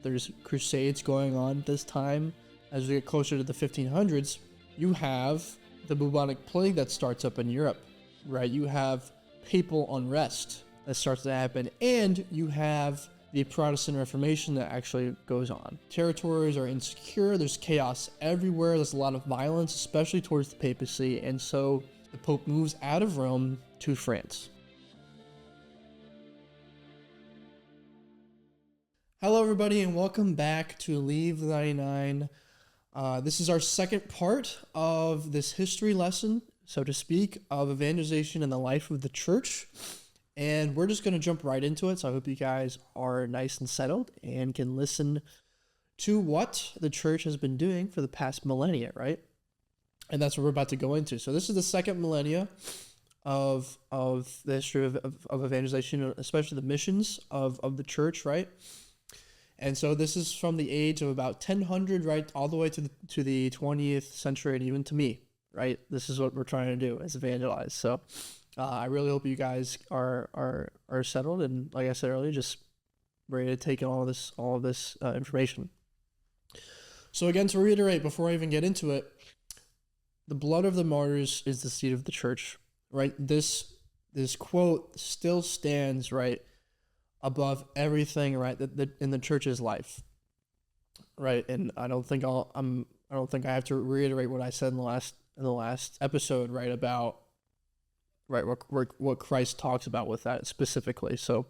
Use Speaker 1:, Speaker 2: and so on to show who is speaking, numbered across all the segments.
Speaker 1: There's crusades going on at this time. As we get closer to the 1500s, you have the bubonic plague that starts up in Europe, right? You have papal unrest that starts to happen, and you have the Protestant Reformation that actually goes on. Territories are insecure, there's chaos everywhere, there's a lot of violence, especially towards the papacy, and so the Pope moves out of Rome to France. Hello everybody, and welcome back to Leave the 99. This is our second part of this history lesson, so to speak, of evangelization and the life of the church. And we're just going to jump right into it. So I hope you guys are nice and settled and can listen to what the church has been doing for the past millennia, right? And that's what we're about to go into. So this is the second millennia of the history of evangelization, especially the missions of the church, right? And so this is from the age of about 1000, right, all the way to the 20th century, and even to me, right? This is what we're trying to do, is evangelize. So I really hope you guys are settled, and like I said earlier, just ready to take in all of this information. So again, to reiterate, before I even get into it, the blood of the martyrs is the seed of the church, right? This quote still stands, right, above everything, right, that in the church's life, right? And I don't think I have to reiterate what I said in the last episode, right, about right what Christ talks about with that specifically. So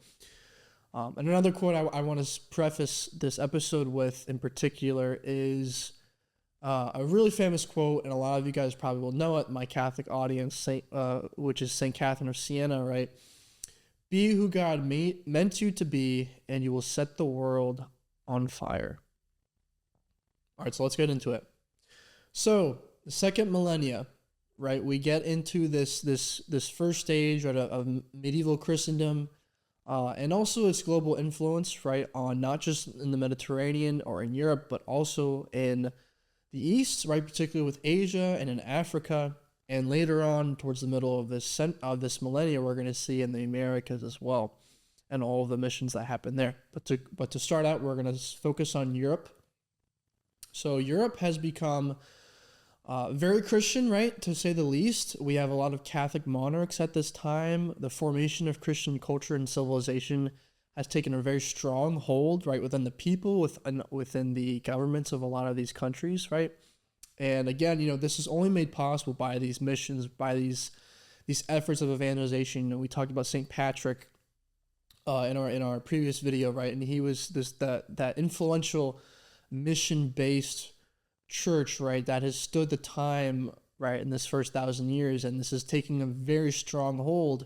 Speaker 1: and another quote I want to preface this episode with in particular is a really famous quote, and a lot of you guys probably will know it, my Catholic audience, which is St. Catherine of Siena, right? Be who God meant you to be, and you will set the world on fire. All right, so let's get into it. So the second millennia, right, we get into this first stage, right, of medieval Christendom, and also its global influence, right, on not just in the Mediterranean or in Europe, but also in the East, right, particularly with Asia and in Africa, and later on towards the middle of this millennia, we're going to see in the Americas as well, and all of the missions that happen there. But to start out, we're going to focus on Europe. So Europe has become very Christian, right, to say the least. We have a lot of Catholic monarchs at this time. The formation of Christian culture and civilization has taken a very strong hold, right, within the people, within the governments of a lot of these countries, right? And again, this is only made possible by these missions, by these efforts of evangelization. We talked about St. Patrick in our previous video, right? And he was that influential mission-based church, right, that has stood the time, right, in this first 1,000 years, and this is taking a very strong hold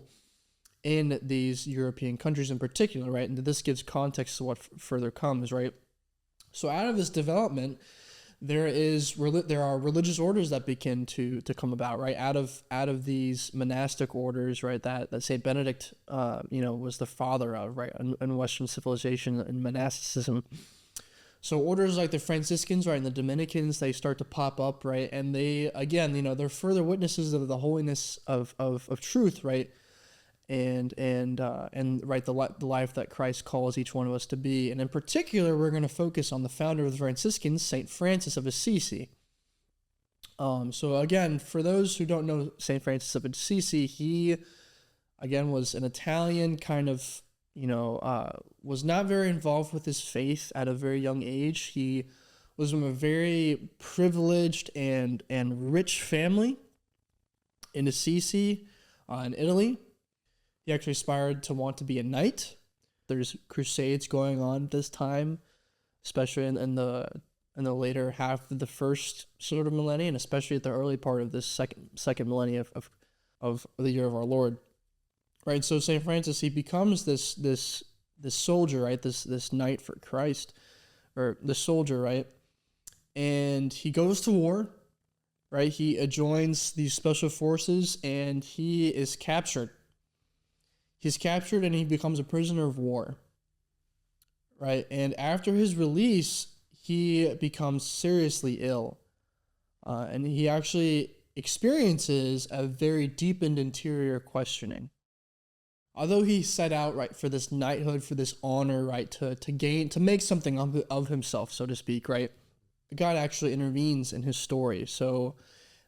Speaker 1: in these European countries in particular, right, and this gives context to what further comes, right. So out of this development, there are religious orders that begin to come about, right, out of these monastic orders, right, that Saint Benedict was the father of, right, in Western civilization and monasticism. So orders like the Franciscans, right, and the Dominicans, they start to pop up, right, and they, again, they're further witnesses of the holiness of truth, right, and right, the life that Christ calls each one of us to be. And in particular, we're going to focus on the founder of the Franciscans, St. Francis of Assisi. So again, for those who don't know St. Francis of Assisi, he, again, was an Italian kind of, was not very involved with his faith at a very young age. He was from a very privileged and rich family in Assisi, in Italy. He actually aspired to want to be a knight. There's crusades going on at this time, especially in the later half of the first sort of millennia, and especially at the early part of this second millennia of the year of our Lord. Right, so St. Francis, he becomes this soldier, right, this knight for Christ, or the soldier, right, and he goes to war, right, he joins these special forces, and he is captured. He's captured, and he becomes a prisoner of war, right, and after his release, he becomes seriously ill, and he actually experiences a very deepened interior questioning. although he set out, right, for this knighthood, for this honor, right, to make something of himself, so to speak, right, God actually intervenes in his story. So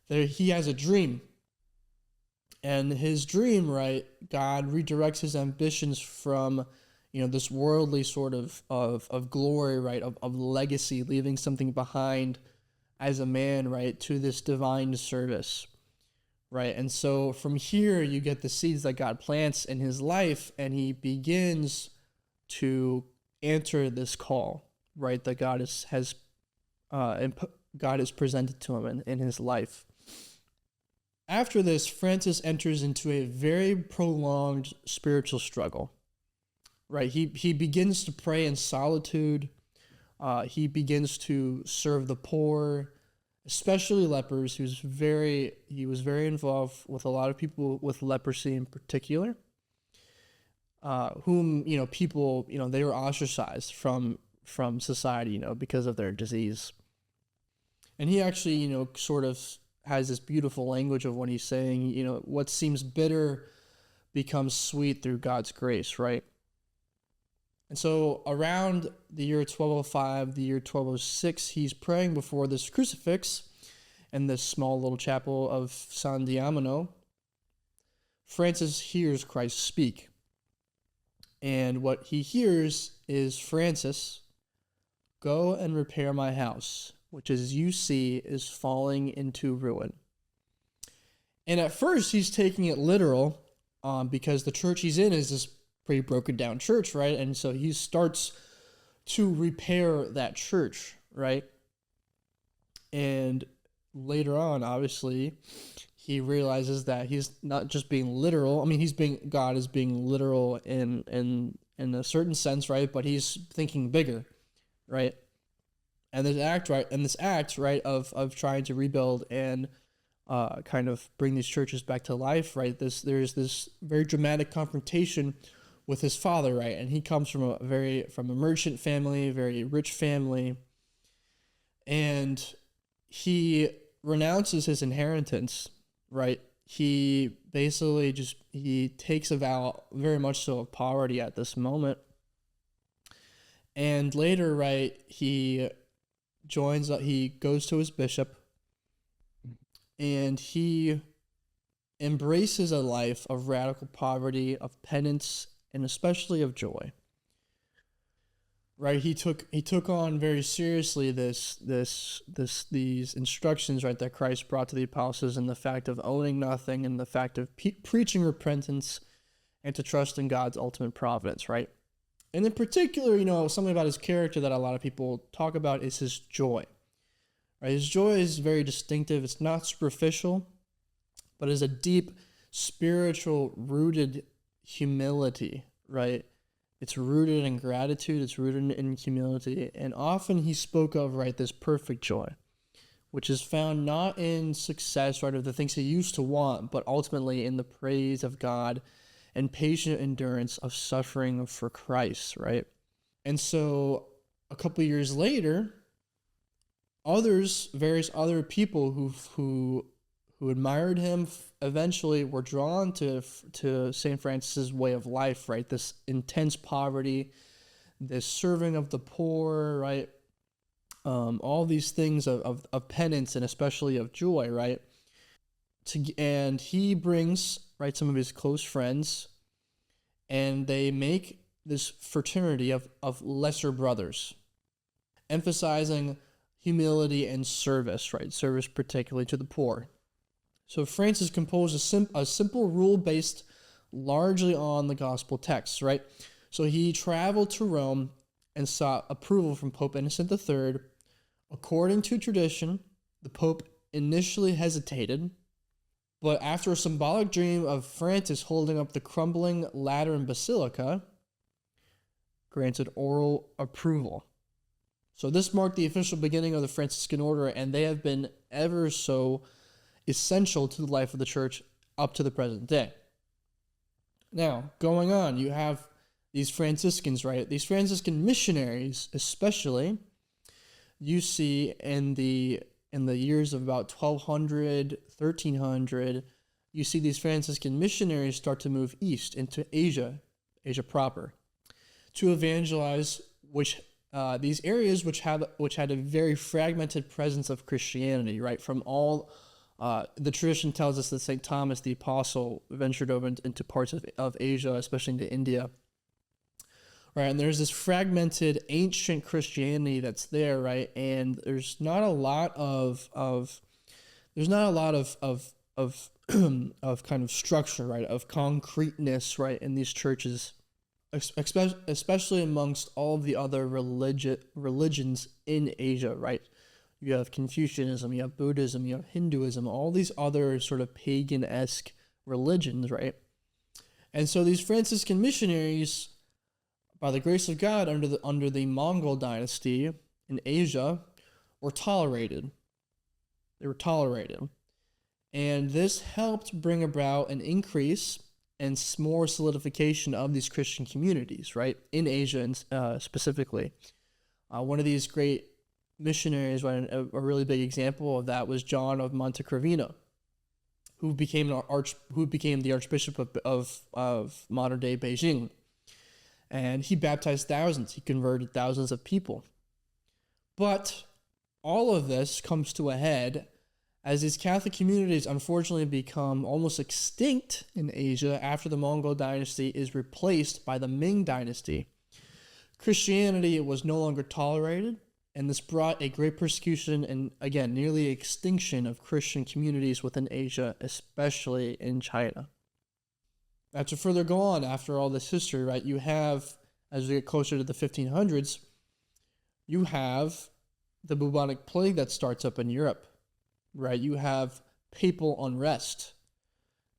Speaker 1: there, he has a dream. And his dream, right, God redirects his ambitions from, this worldly sort of glory, right, of legacy, leaving something behind as a man, right, to this divine service, right? And so from here, you get the seeds that God plants in his life, and he begins to answer this call, right, that God God has presented to him in his life. After this, Francis enters into a very prolonged spiritual struggle, right? He begins to pray in solitude. He begins to serve the poor, especially lepers. He was very involved with a lot of people with leprosy in particular, whom, people, they were ostracized from society, because of their disease. And he actually, sort of has this beautiful language of when he's saying, what seems bitter becomes sweet through God's grace, right? And so around the year 1205, the year 1206, he's praying before this crucifix in this small little chapel of San Damiano. Francis hears Christ speak. And what he hears is, Francis, go and repair my house, which, as you see, is falling into ruin. And at first, he's taking it literal, because the church he's in is this pretty broken down church, right? And so he starts to repair that church, right? And later on, obviously, he realizes that he's not just being literal. I mean, God is being literal in a certain sense, right? But he's thinking bigger, right? And this act, right, of trying to rebuild and kind of bring these churches back to life, right? There's this very dramatic confrontation with his father, right? And he comes from a merchant family, very rich family, and he renounces his inheritance, right? He basically he takes a vow, very much so, of poverty at this moment. And later, right, he goes to his bishop, and he embraces a life of radical poverty, of penance, and especially of joy. Right, he took on very seriously these instructions, right, that Christ brought to the apostles, and the fact of owning nothing, and the fact of preaching repentance, and to trust in God's ultimate providence, right? And in particular, something about his character that a lot of people talk about is his joy. Right? His joy is very distinctive. It's not superficial, but is a deep, spiritual, rooted humility, right? It's rooted in gratitude. It's rooted in humility. And often he spoke of, right, this perfect joy, which is found not in success, right, of the things he used to want, but ultimately in the praise of God and patient endurance of suffering for Christ, right? And so a couple years later, various other people who admired him, eventually were drawn to St. Francis's way of life, right? This intense poverty, this serving of the poor, right? All these things of penance, and especially of joy, right? And he brings, right, some of his close friends, and they make this fraternity of lesser brothers, emphasizing humility and service, right? Service particularly to the poor. So Francis composed a simple rule based largely on the gospel texts, right? So he traveled to Rome and sought approval from Pope Innocent III. According to tradition, the Pope initially hesitated, but after a symbolic dream of Francis holding up the crumbling Lateran Basilica, granted oral approval. So this marked the official beginning of the Franciscan order, and they have been ever so essential to the life of the church up to the present day. Now, going on, you have these Franciscans, right? These Franciscan missionaries, especially, you see in the years of about 1200, 1300, you see these Franciscan missionaries start to move east into Asia proper, to evangelize these areas which had a very fragmented presence of Christianity, right? From all the tradition tells us that St. Thomas the Apostle ventured over into parts of Asia, especially into India, right? And there's this fragmented ancient Christianity that's there, right? And there's not a lot of of kind of structure, right? Of concreteness, right? In these churches, especially amongst all of the other religions in Asia, right? You have Confucianism, you have Buddhism, you have Hinduism, all these other sort of pagan-esque religions, right? And so these Franciscan missionaries, by the grace of God, under the Mongol dynasty in Asia, were tolerated. They were tolerated. And this helped bring about an increase and more solidification of these Christian communities, right, in Asia and specifically. One of these great missionaries, right, a really big example of that was John of Montecrivino, who became the Archbishop of modern day Beijing, and he baptized thousands. He converted thousands of people. But all of this comes to a head as these Catholic communities unfortunately become almost extinct in Asia after the Mongol dynasty is replaced by the Ming dynasty. Christianity was no longer tolerated, and this brought a great persecution and, again, nearly extinction of Christian communities within Asia, especially in China. Now, to further go on after all this history, right, you have, as we get closer to the 1500s, you have the bubonic plague that starts up in Europe. Right, you have papal unrest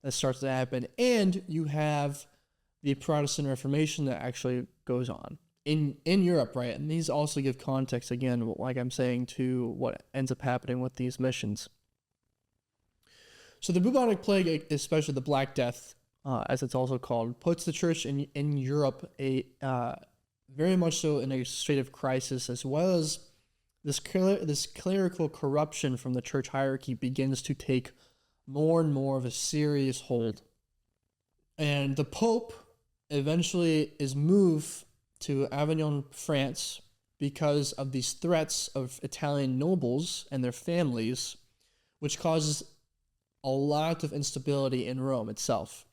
Speaker 1: that starts to happen, and you have the Protestant Reformation that actually goes on in Europe, right? And these also give context, again, like I'm saying, to what ends up happening with these missions. So the bubonic plague, especially the Black Death, as it's also called, puts the church in Europe very much so in a state of crisis, as well as this clerical corruption from the church hierarchy begins to take more and more of a serious hold. And the Pope eventually is moved to Avignon, France, because of these threats of Italian nobles and their families, which causes a lot of instability in Rome itself.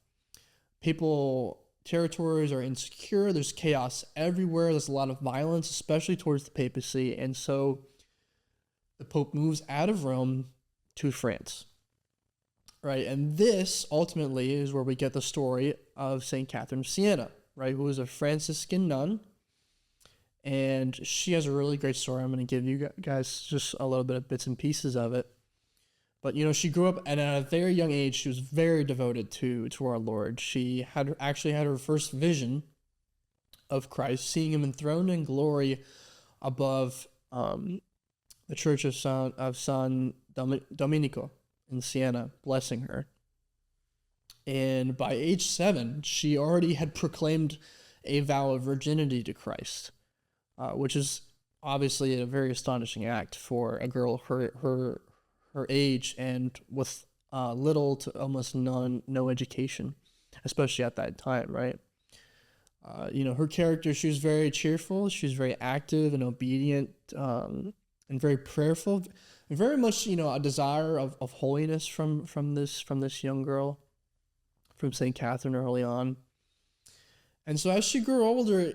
Speaker 1: Papal territories are insecure, there's chaos everywhere, there's a lot of violence, especially towards the papacy, and so the Pope moves out of Rome to France, right? And this ultimately is where we get the story of St. Catherine of Siena, right, who was a Franciscan nun, and she has a really great story. I'm going to give you guys just a little bit of bits and pieces of it. But, she grew up, and at a very young age, she was very devoted to our Lord. She had her first vision of Christ, seeing him enthroned in glory above the Church of San Domenico in Siena, blessing her. And by age 7, she already had proclaimed a vow of virginity to Christ, which is obviously a very astonishing act for a girl her age and with little to almost no education, especially at that time, right? Her character, she was very cheerful, she was very active and obedient, and very prayerful, very much, a desire of holiness from this young girl, from St. Catherine early on. And so as she grew older,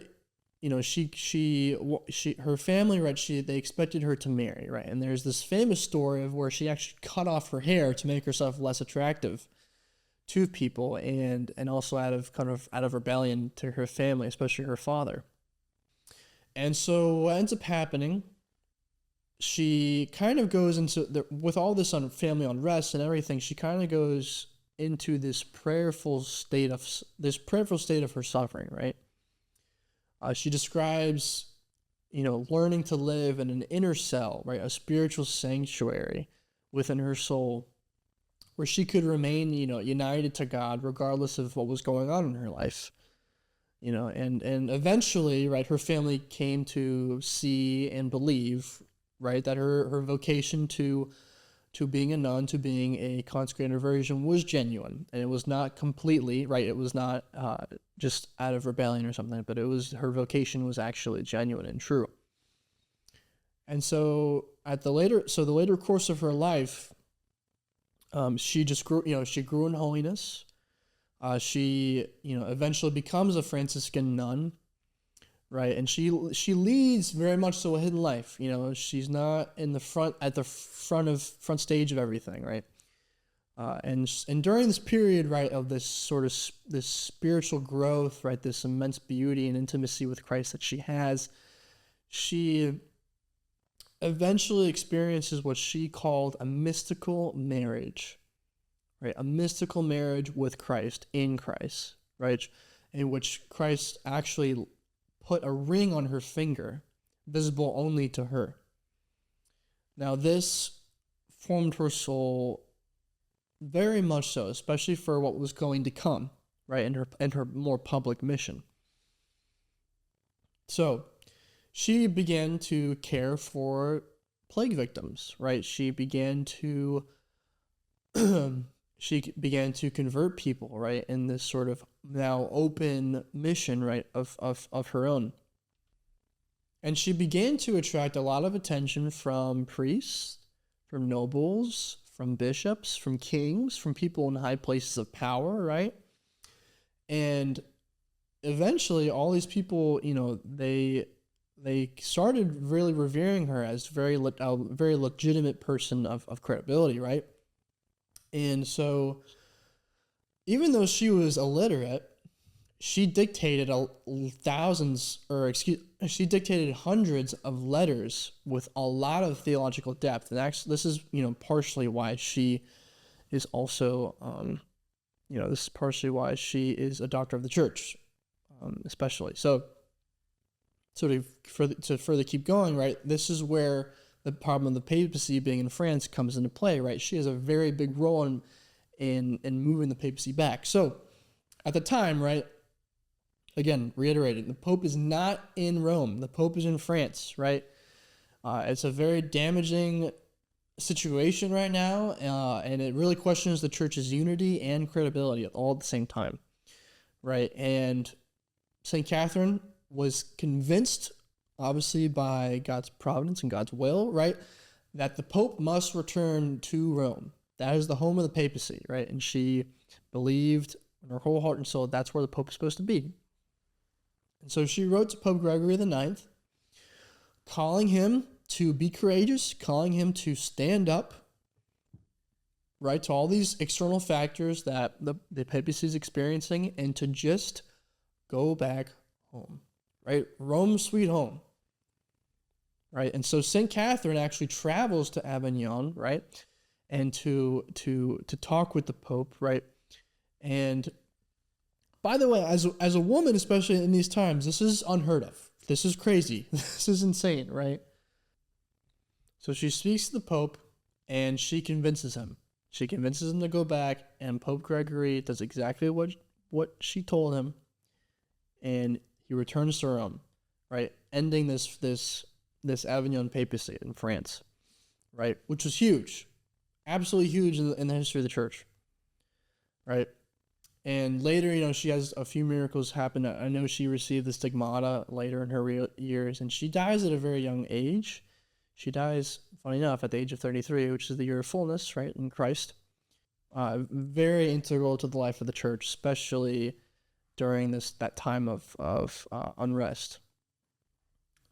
Speaker 1: her family, right, they expected her to marry, right? And there's this famous story of where she actually cut off her hair to make herself less attractive to people, and also out of rebellion to her family, especially her father. And so what ends up happening, she kind of goes into with all this family unrest and everything, she kind of goes into this prayerful state of her suffering, right? She describes, learning to live in an inner cell, right, a spiritual sanctuary within her soul, where she could remain, united to God regardless of what was going on in her life, and eventually, right, her family came to see and believe, right, that her vocation to to being a nun, to being a consecrated virgin was genuine, and it was not completely, right, it was not just out of rebellion or something, but it was, her vocation was actually genuine and true. And so the later course of her life, she just grew, she grew in holiness. She, eventually becomes a Franciscan nun, right? And she leads very much so a hidden life. She's not in the front stage of everything, right? And during this period, right, of this sort of this spiritual growth, right, this immense beauty and intimacy with Christ that she has, she eventually experiences what she called a mystical marriage, right? A mystical marriage with Christ, in Christ, right? In which Christ actually put a ring on her finger, visible only to her. Now, this formed her soul very much so, especially for what was going to come, right, in her more public mission. So, she began to care for plague victims, right? She began to convert people, right, in this sort of now open mission, right, of her own. And she began to attract a lot of attention from priests, from nobles, from bishops, from kings, from people in high places of power, right? And eventually all these people, they started really revering her as a very legitimate person of credibility, right? And so even though she was illiterate, she dictated she dictated hundreds of letters with a lot of theological depth. And actually, this is, partially why she is also, this is partially why she is a doctor of the church, especially. So to further keep going, right, this is where the problem of the papacy being in France comes into play, right? She has a very big role in moving the papacy back. So at the time, right, again, reiterating, the Pope is not in Rome. The Pope is in France, right? It's a very damaging situation right now, and it really questions the church's unity and credibility all at the same time, right? And St. Catherine was convinced, obviously by God's providence and God's will, right, that the Pope must return to Rome. That is the home of the papacy, right? And she believed in her whole heart and soul that's where the Pope is supposed to be. And so she wrote to Pope Gregory IX, calling him to be courageous, calling him to stand up, right, to all these external factors that the papacy is experiencing, and to just go back home, right? Rome, sweet home, right? And so St. Catherine actually travels to Avignon, right, and to talk with the Pope, right? And by the way, as a woman, especially in these times, this is unheard of. This is crazy. This is insane, right? So she speaks to the Pope, and she convinces him. She convinces him to go back, and Pope Gregory does exactly what she told him, and he returns to Rome, right? Ending this Avignon papacy in France, right? Which was huge, absolutely huge in the history of the church, right? And later, she has a few miracles happen. I know she received the stigmata later in her years, and she dies at a very young age. She dies, funny enough, at the age of 33, which is the year of fullness, right, in Christ. Very integral to the life of the church, especially during that time of unrest.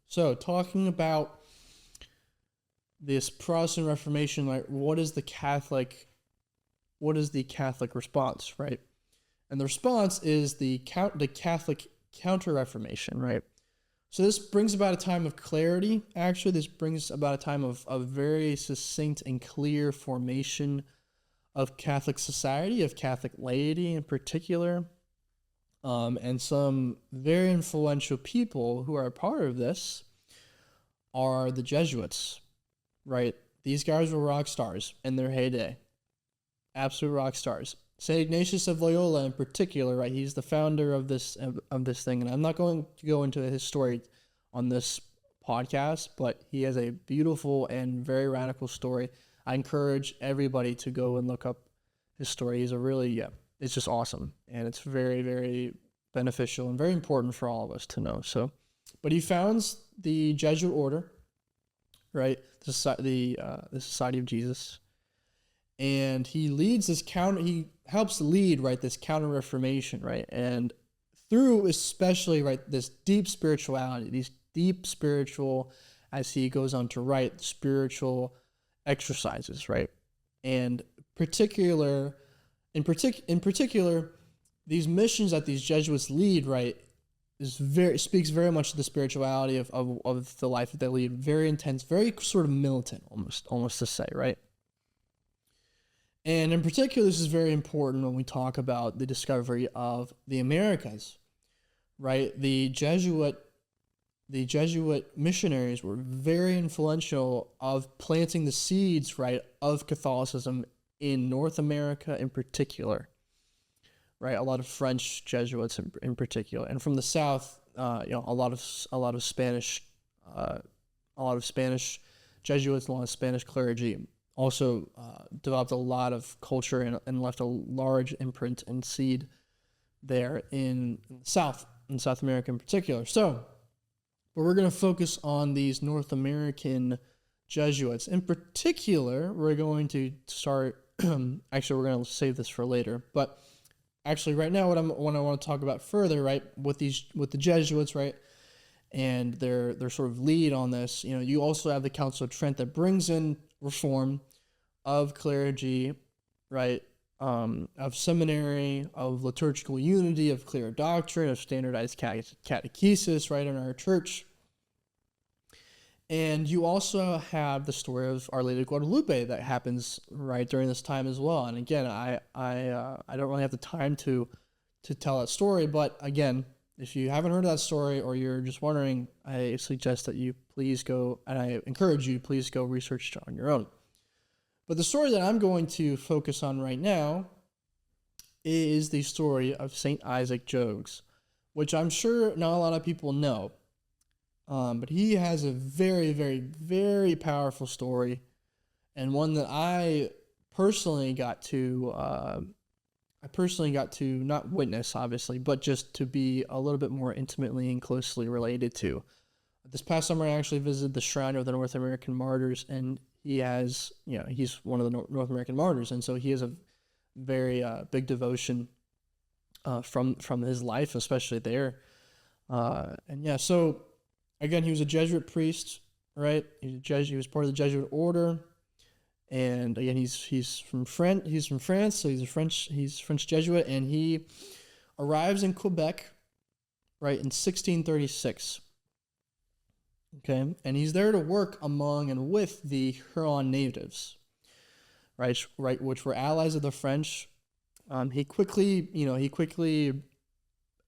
Speaker 1: So, talking about this Protestant Reformation, like, what is the Catholic response, right? And the response is the Catholic Counter-Reformation, right? So this brings about a time of clarity. Actually, this brings about a time of very succinct and clear formation of Catholic society, of Catholic laity in particular, and some very influential people who are a part of this are the Jesuits, right? These guys were rock stars in their heyday, absolute rock stars. St. Ignatius of Loyola in particular, right? He's the founder of this thing, and I'm not going to go into his story on this podcast, but he has a beautiful and very radical story. I encourage everybody to go and look up his story. He's a really, it's just awesome. And it's very, very beneficial and very important for all of us to know. So, but he founds the Jesuit order, right? The Society of Jesus. And he helps lead, right, this counter-reformation, right? And through especially, right, this deep spirituality, these deep spiritual, as he goes on to write, spiritual exercises, right? And in particular, these missions that these Jesuits lead, right, speaks very much to the spirituality of the life that they lead. Very intense, very sort of militant, almost to say, right? And in particular, this is very important when we talk about the discovery of the Americas, right? The Jesuit missionaries were very influential of planting the seeds, right, of Catholicism in North America in particular, right? A lot of French Jesuits in particular, and from the South, a lot of Spanish Jesuits, a lot of Spanish clergy also developed a lot of culture and left a large imprint and seed there in South America in particular. So, but we're going to focus on these North American Jesuits. In particular, we're going to start, actually, we're going to save this for later, but actually right now what I want to talk about further, right, with the Jesuits, right, and their sort of lead on this, you also have the Council of Trent that brings in reform of clergy, right, of seminary, of liturgical unity, of clear doctrine, of standardized catechesis, right, in our church. And you also have the story of Our Lady of Guadalupe that happens right during this time as well. And again, I don't really have the time to tell that story, but again, if you haven't heard of that story or you're just wondering, I suggest that you please go, and I encourage you, please go research it on your own. But the story that I'm going to focus on right now is the story of St. Isaac Jogues, which I'm sure not a lot of people know. But he has a very, very, very powerful story, and one that I personally got to not witness, obviously, but just to be a little bit more intimately and closely related to. This past summer, I actually visited the Shrine of the North American Martyrs, and he's one of the North American Martyrs, and so he has a very big devotion from his life, especially there. So again, he was a Jesuit priest, right? He was part of the Jesuit order, and again, he's from France. So he's French Jesuit, and he arrives in Quebec, right, in 1636. Okay, and he's there to work among and with the Huron natives, right, which were allies of the French. He quickly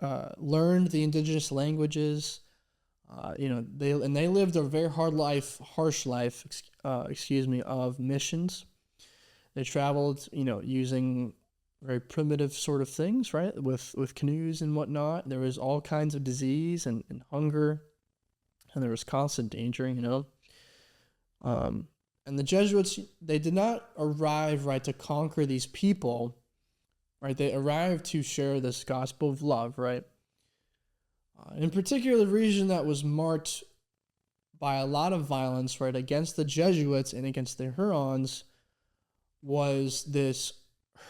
Speaker 1: learned the indigenous languages. They lived a very harsh life, of missions. They traveled, using very primitive sort of things, right, with canoes and whatnot. There was all kinds of disease and hunger, and there was constant danger, and the Jesuits, they did not arrive, right, to conquer these people, right? They arrived to share this gospel of love, right? In particular, the region that was marked by a lot of violence, right, against the Jesuits and against the Hurons was this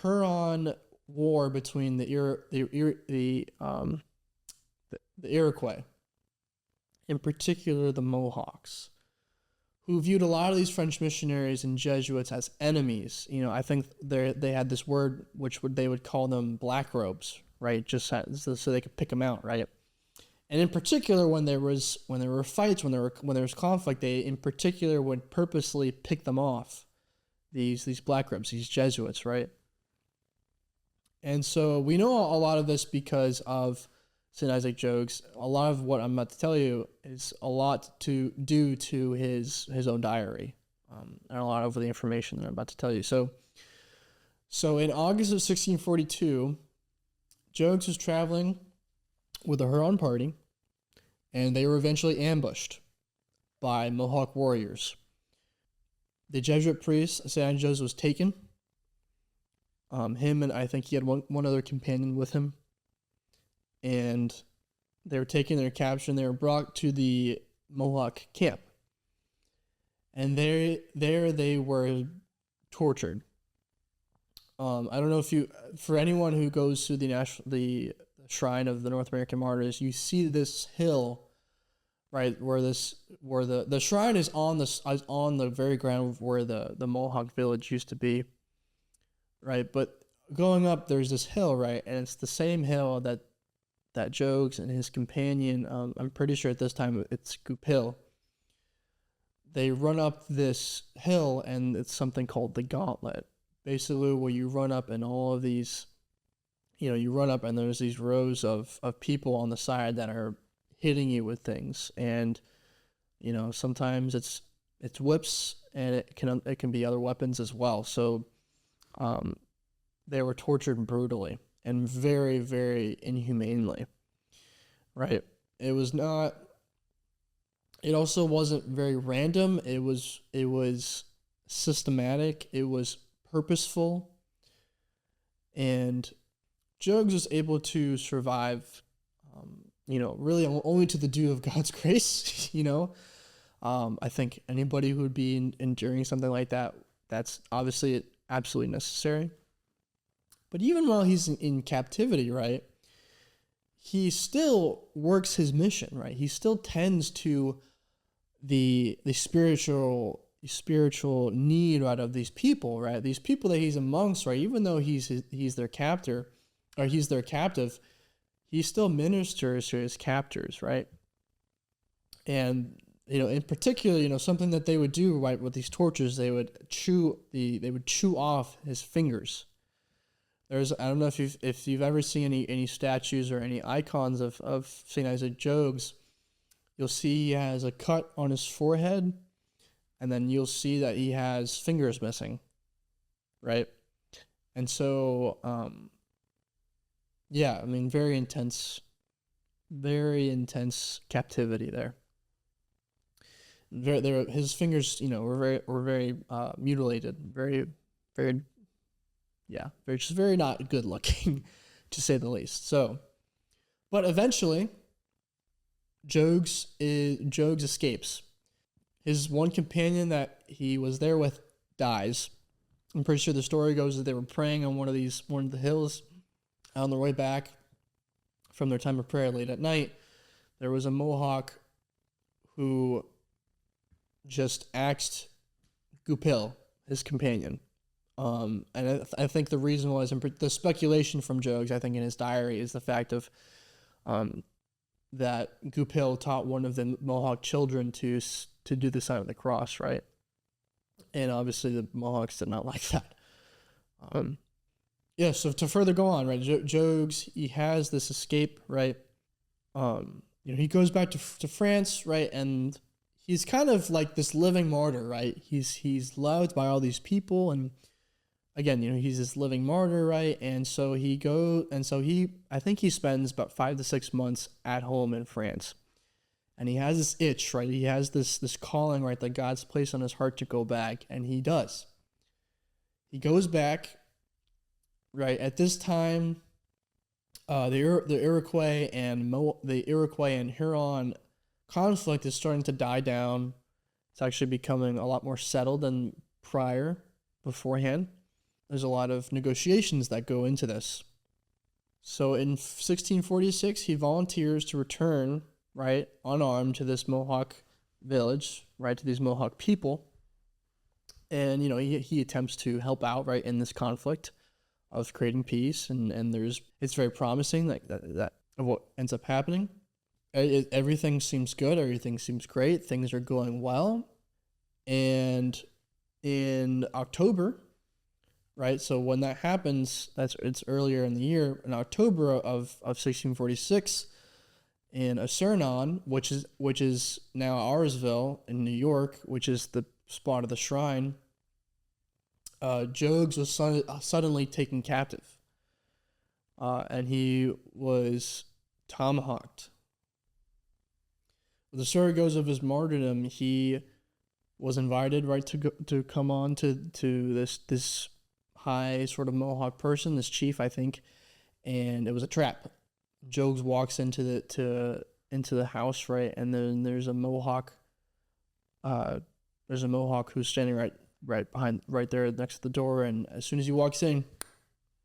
Speaker 1: Huron war between the Iroquois, in particular the Mohawks, who viewed a lot of these French missionaries and Jesuits as enemies. I think they had this word they would call them black robes, right, just so they could pick them out, right. And in particular, when there were fights, when there was conflict, they in particular would purposely pick them off, these black robes, these Jesuits, right? And so we know a lot of this because of St. Isaac Jogues. A lot of what I'm about to tell you is a lot due to his own diary, and a lot of the information that I'm about to tell you. So in August of 1642, Jogues was traveling with a Huron party, and they were eventually ambushed by Mohawk warriors. the Jesuit priest, St. Jogues, was taken. Him and I think he had one other companion with him. And they were taken, they were captured, and they were brought to the Mohawk camp. And there they were tortured. I don't know if for anyone who goes to the shrine of the North American Martyrs, you see this hill, right, where the shrine is on the very ground where the Mohawk village used to be, right? But going up, there's this hill, right, and it's the same hill that Jogues and his companion, I'm pretty sure at this time it's Goupil. They run up this hill, and it's something called the gauntlet. Basically, where you run up and all of these, you run up and there's these rows of people on the side that are hitting you with things. And, sometimes it's whips, and it can be other weapons as well. So they were tortured brutally and very, very inhumanely, right? It also wasn't very random. It was systematic. It was purposeful. And Jogues was able to survive, really only to the due of God's grace, I think anybody who would be enduring something like that, that's obviously absolutely necessary. But even while he's in captivity, right, he still works his mission, right? He still tends to the spiritual need, right, of these people, right? These people that he's amongst, right? Even though he's their captor, or he's their captive, he still ministers to his captors, right? And in particular, something that they would do, right, with these tortures, they would chew off his fingers. I don't know if you've ever seen any statues or any icons of St. Isaac Jogues. You'll see he has a cut on his forehead, and then you'll see that he has fingers missing, right? And so, very intense captivity there. His fingers, were very mutilated, very, very, just very not good looking, to say the least. So, but eventually, Jogues escapes. His one companion that he was there with dies. I'm pretty sure the story goes that they were praying on one of the hills on their way back from their time of prayer late at night. There was a Mohawk who just axed Goupil, his companion. And I think the reason was, the speculation from Jogues, I think in his diary, is the fact of that Goupil taught one of the Mohawk children to do the sign of the cross, right? And obviously the Mohawks did not like that. So to further go on, right, Jogues, he has this escape, right? He goes back to France, right? And he's kind of like this living martyr, right? He's loved by all these people, and again, he's this living martyr, right? And so I think he spends about 5 to 6 months at home in France. And he has this itch, right? He has this calling, right, that God's placed on his heart to go back, and he does. He goes back, right? At this time, the Iroquois and Huron conflict is starting to die down. It's actually becoming a lot more settled than beforehand. There's a lot of negotiations that go into this. So in 1646, he volunteers to return, right, unarmed to this Mohawk village, right, to these Mohawk people. And, he attempts to help out, right, in this conflict of creating peace. And it's very promising that of what ends up happening. Everything seems good. Everything seems great. Things are going well. And in October, right, so when that happens, it's earlier in the year, in October of 1646, in Assisi, which is now Oursville in New York, which is the spot of the shrine, Jogues was suddenly taken captive, and he was tomahawked. The story goes of his martyrdom, he was invited, right, to come on to this high sort of Mohawk person, this chief, I think, and it was a trap. Jogues walks into the house, right, and then there's a Mohawk who's standing right behind, right there next to the door, and as soon as he walks in,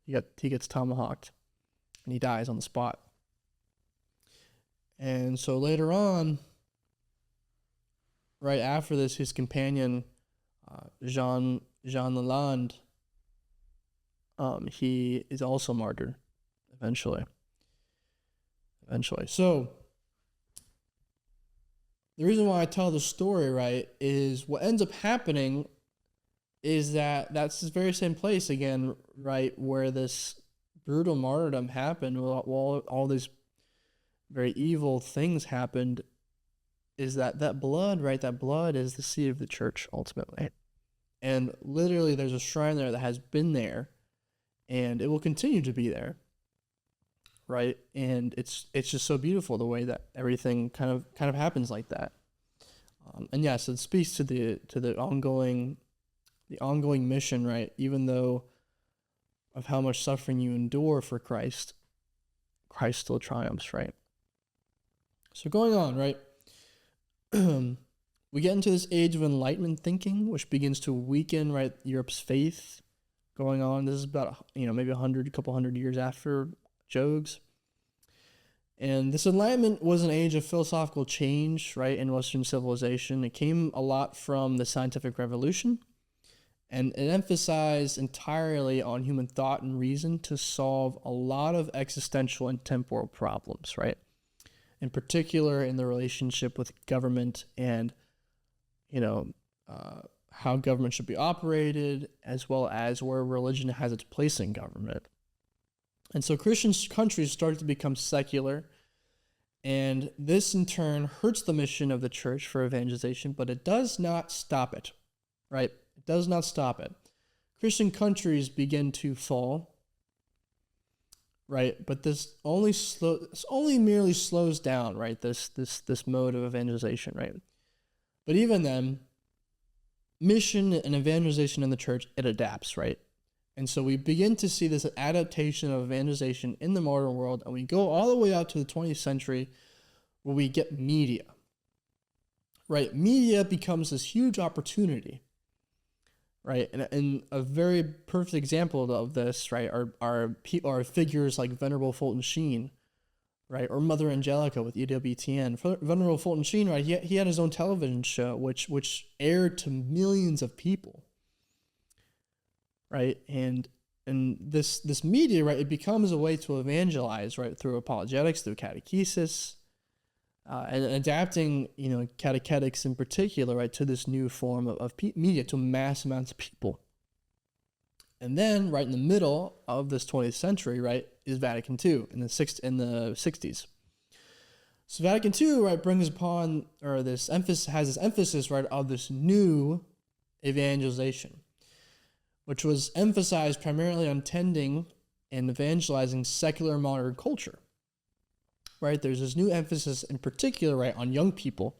Speaker 1: he gets tomahawked, and he dies on the spot. And so later on, right after this, his companion, Jean Lalande, he is also martyred eventually. So the reason why I tell the story, right, is what ends up happening is that's this very same place again, right, where this brutal martyrdom happened, while all these very evil things happened, is that blood, right, that blood is the seed of the church ultimately. And literally there's a shrine there that has been there, and it will continue to be there, right? And it's just so beautiful the way that everything kind of happens like that. And yes, it speaks to the ongoing mission, right? Even though of how much suffering you endure for Christ, Christ still triumphs, right? So going on, right? We get into this age of Enlightenment thinking, which begins to weaken, right, Europe's faith going on. This is about, maybe a couple hundred years after Jogues. And this Enlightenment was an age of philosophical change, right, in Western civilization. It came a lot from the scientific revolution, and it emphasized entirely on human thought and reason to solve a lot of existential and temporal problems, right? In particular, in the relationship with government and, how government should be operated, as well as where religion has its place in government. And so Christian countries started to become secular, and this in turn hurts the mission of the church for evangelization, but it does not stop it, right? It does not stop it. Christian countries begin to fall, right? But this only merely slows down, right? This mode of evangelization, right? But even then, mission and evangelization in the church, it adapts, right? And so we begin to see this adaptation of evangelization in the modern world, and we go all the way out to the 20th century where we get media, right? Media becomes this huge opportunity, right? And a very perfect example of this, right, are figures like Venerable Fulton Sheen, right, or Mother Angelica with EWTN. Venerable Fulton Sheen, right, he had his own television show, which aired to millions of people, right? And this media, right, it becomes a way to evangelize, right, through apologetics, through catechesis, and adapting, catechetics in particular, right, to this new form of media to mass amounts of people. And then, right in the middle of this 20th century, right, is Vatican II in the 60s. So Vatican II, right, brings upon, or has this emphasis, right, of this new evangelization, which was emphasized primarily on tending and evangelizing secular modern culture, right? There's this new emphasis in particular, right, on young people,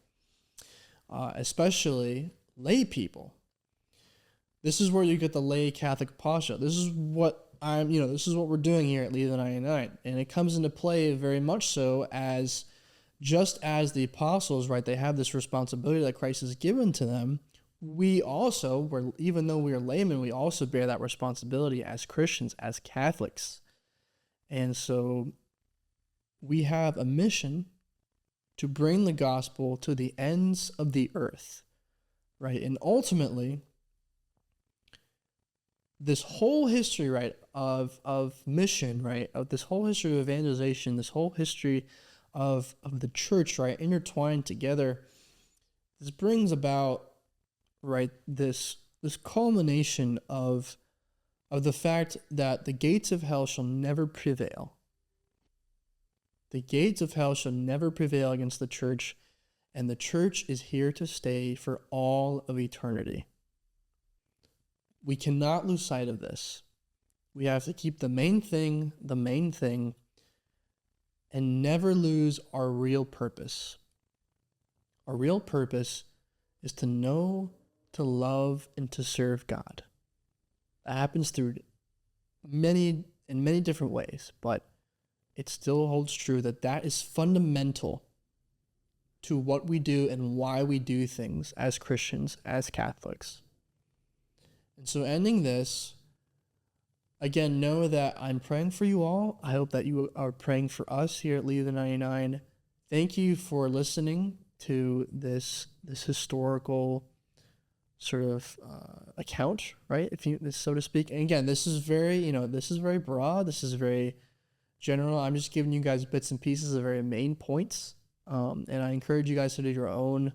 Speaker 1: especially lay people. This is where you get the lay Catholic apostolate. This is what we're doing here at Leave the 99. And it comes into play very much so as, just as the apostles, right, they have this responsibility that Christ has given to them, we also, even though we are laymen, we also bear that responsibility as Christians, as Catholics. And so we have a mission to bring the gospel to the ends of the earth, right? And ultimately, this whole history, right, of mission, right, of this whole history of evangelization, this whole history of the church, right, intertwined together, this brings about, right, this culmination of the fact that the gates of hell shall never prevail. The gates of hell shall never prevail against the church, and the church is here to stay for all of eternity. We cannot lose sight of this. We have to keep the main thing, and never lose our real purpose. Our real purpose is to know to love and to serve God. That happens through many different ways, but it still holds true that is fundamental to what we do and why we do things as Christians, as Catholics. And so ending this, again, know that I'm praying for you all. I hope that you are praying for us here at Leave the 99. Thank you for listening to this historical sort of account, right? So to speak. And again, this is very broad. This is very general. I'm just giving you guys bits and pieces of very main points. And I encourage you guys to do your own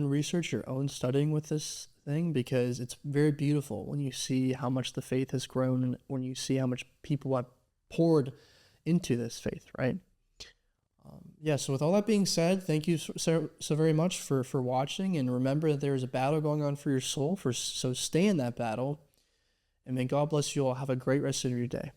Speaker 1: research, your own studying with this thing, because it's very beautiful when you see how much the faith has grown and when you see how much people have poured into this faith, right? So with all that being said, thank you so very much for watching, and remember that there is a battle going on for your soul, so stay in that battle, and may God bless you all. Have a great rest of your day.